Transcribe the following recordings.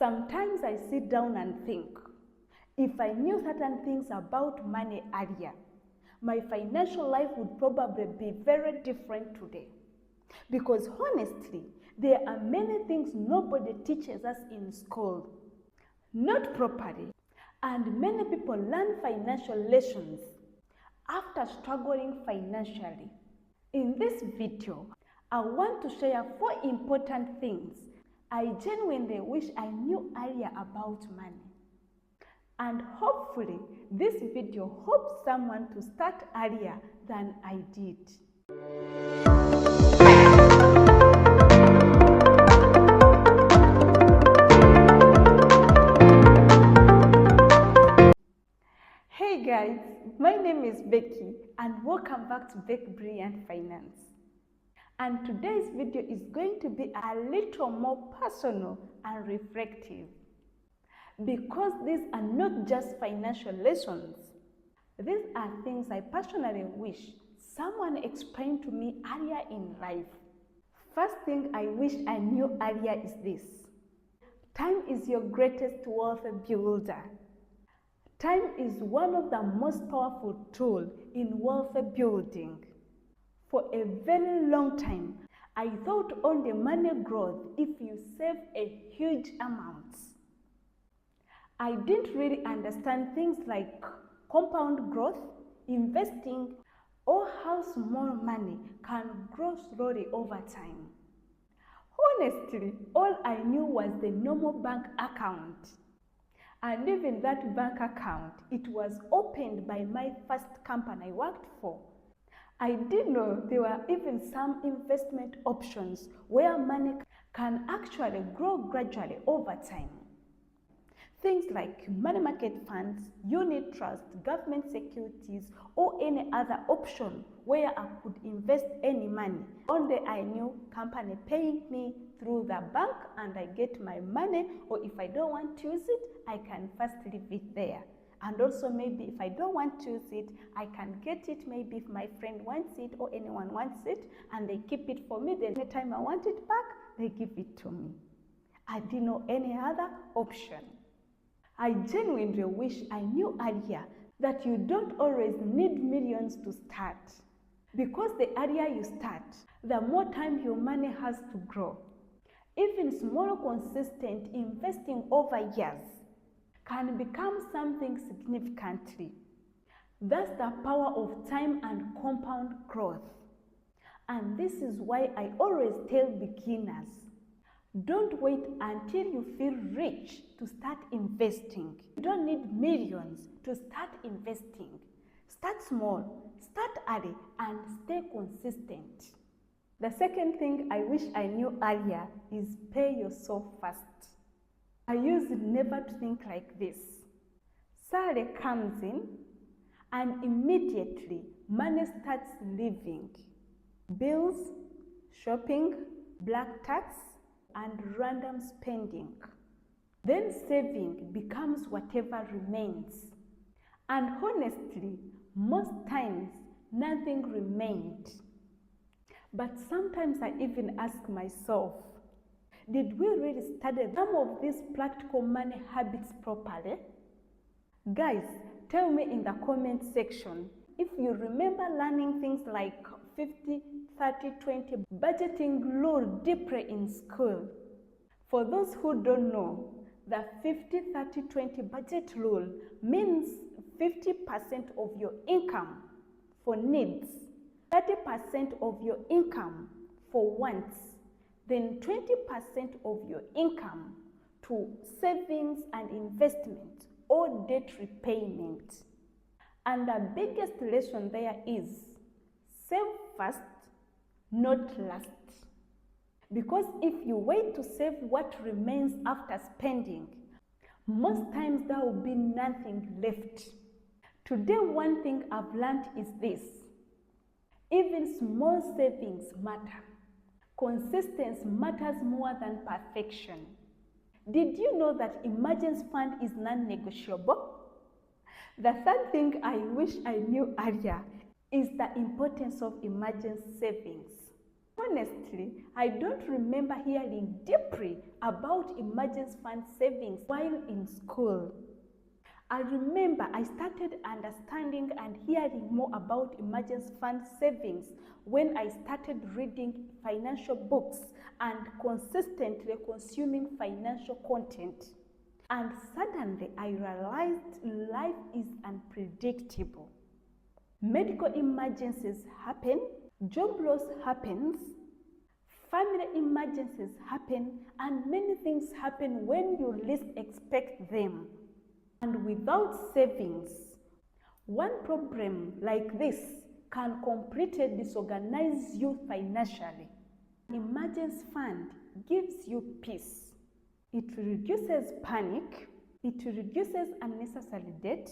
Sometimes I sit down and think, if I knew certain things about money earlier, my financial life would probably be very different today. Because honestly, there are many things nobody teaches us in school, not properly, and many people learn financial lessons after struggling financially. In this video, I want to share 4 important things I genuinely wish I knew earlier about money. And hopefully, this video helps someone to start earlier than I did. Hey guys, my name is Becky and welcome back to Becky Brilliant Finance. And today's video is going to be a little more personal and reflective, because these are not just financial lessons. These are things I personally wish someone explained to me earlier in life. First thing I wish I knew earlier is this: time is your greatest wealth builder. Time is one of the most powerful tools in wealth building. For a very long time, I thought only money growth if you save a huge amount. I didn't really understand things like compound growth, investing, or how small money can grow slowly over time. Honestly, all I knew was the normal bank account. And even that bank account, it was opened by my first company I worked for. I didn't know there were even some investment options where money can actually grow gradually over time. Things like money market funds, unit trust, government securities, or any other option where I could invest any money. Only I knew company paying me through the bank and I get my money, or if I don't want to use it, I can first leave it there. And also maybe if I don't want to use it, I can get it maybe if my friend wants it or anyone wants it, and they keep it for me. Then anytime I want it back, they give it to me. I didn't know any other option. I genuinely wish I knew earlier that you don't always need millions to start. Because the earlier you start, the more time your money has to grow. Even small, consistent investing over years can become something significantly. That's the power of time and compound growth. And this is why I always tell beginners, don't wait until you feel rich to start investing. You don't need millions to start investing. Start small, start early, and stay consistent. The second thing I wish I knew earlier is pay yourself first. I used never to think like this. Salary comes in and immediately money starts leaving. Bills, shopping, black tax, and random spending. Then saving becomes whatever remains. And honestly, most times nothing remained. But sometimes I even ask myself, did we really study some of these practical money habits properly? Guys, tell me in the comment section if you remember learning things like 50-30-20 budgeting rule deeply in school. For those who don't know, the 50-30-20 budget rule means 50% of your income for needs, 30% of your income for wants, then 20% of your income to savings and investment or debt repayment. And the biggest lesson there is save first, not last. Because if you wait to save what remains after spending, most times there will be nothing left. Today, one thing I've learned is this: even small savings matter. Consistency matters more than perfection. Did you know that emergency fund is non-negotiable? The third thing I wish I knew earlier is the importance of emergency savings. Honestly, I don't remember hearing deeply about emergency fund savings while in school. I remember I started understanding and hearing more about emergency fund savings when I started reading financial books and consistently consuming financial content. And suddenly I realized life is unpredictable. Medical emergencies happen, job loss happens, family emergencies happen, and many things happen when you least expect them. And without savings, one problem like this can completely disorganize you financially. Emergency fund gives you peace. It reduces panic, it reduces unnecessary debt,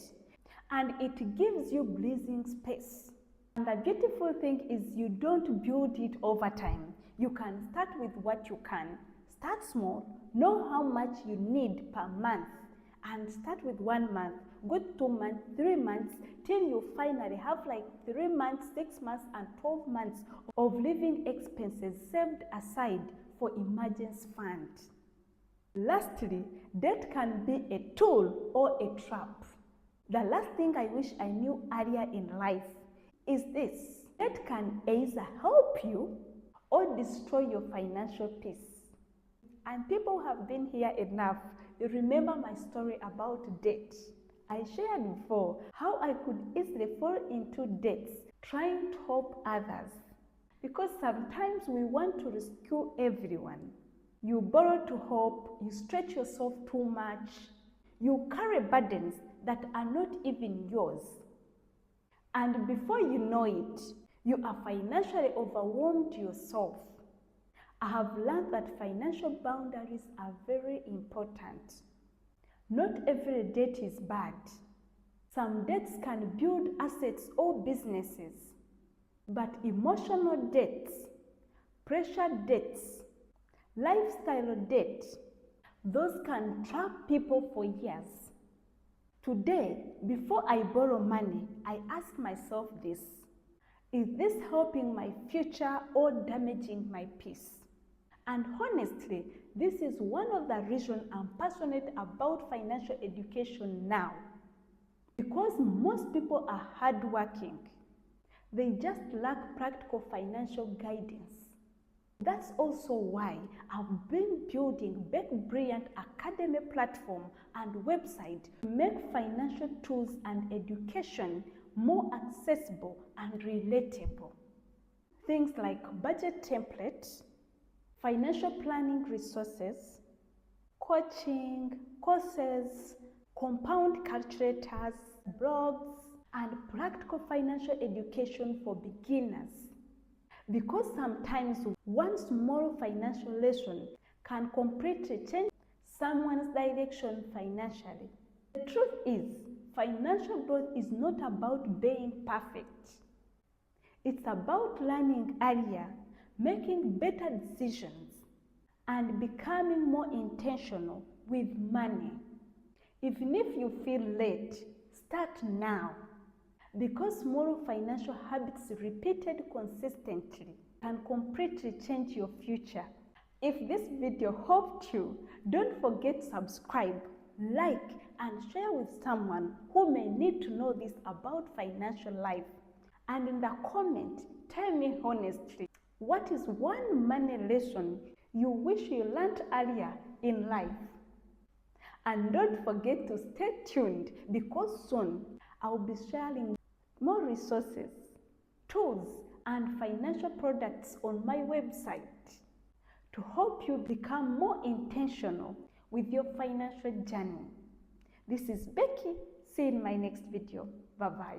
and it gives you breathing space. And the beautiful thing is you don't build it over time. You can start with what you can. Start small, know how much you need per month, and start with 1 month, go 2 months, 3 months, till you finally have like 3 months, 6 months, and 12 months of living expenses saved aside for emergency fund. Lastly, debt can be a tool or a trap. The last thing I wish I knew earlier in life is this: debt can either help you or destroy your financial peace. And people have been here enough. You remember my story about debt. I shared before how I could easily fall into debts trying to help others. Because sometimes we want to rescue everyone. You borrow to help, you stretch yourself too much, you carry burdens that are not even yours. And before you know it, you are financially overwhelmed yourself. I have learned that financial boundaries are very important. Not every debt is bad. Some debts can build assets or businesses, but emotional debts, pressure debts, lifestyle debt, those can trap people for years. Today, before I borrow money, I ask myself this: is this helping my future or damaging my peace? And honestly, this is one of the reasons I'm passionate about financial education now. Because most people are hardworking, they just lack practical financial guidance. That's also why I've been building Becky Brilliant Academy platform and website to make financial tools and education more accessible and relatable. Things like budget templates, financial planning resources, coaching, courses, compound calculators, blogs, and practical financial education for beginners. Because sometimes one small financial lesson can completely change someone's direction financially. The truth is, financial growth is not about being perfect. It's about learning earlier, making better decisions, and becoming more intentional with money. Even if you feel late, start now. Because small financial habits repeated consistently can completely change your future. If this video helped you, don't forget to subscribe, like, and share with someone who may need to know this about financial life. And in the comment, tell me honestly, what is one money lesson you wish you learned earlier in life? And don't forget to stay tuned, because soon I'll be sharing more resources, tools, and financial products on my website to help you become more intentional with your financial journey. This is Becky. See you in my next video. Bye-bye.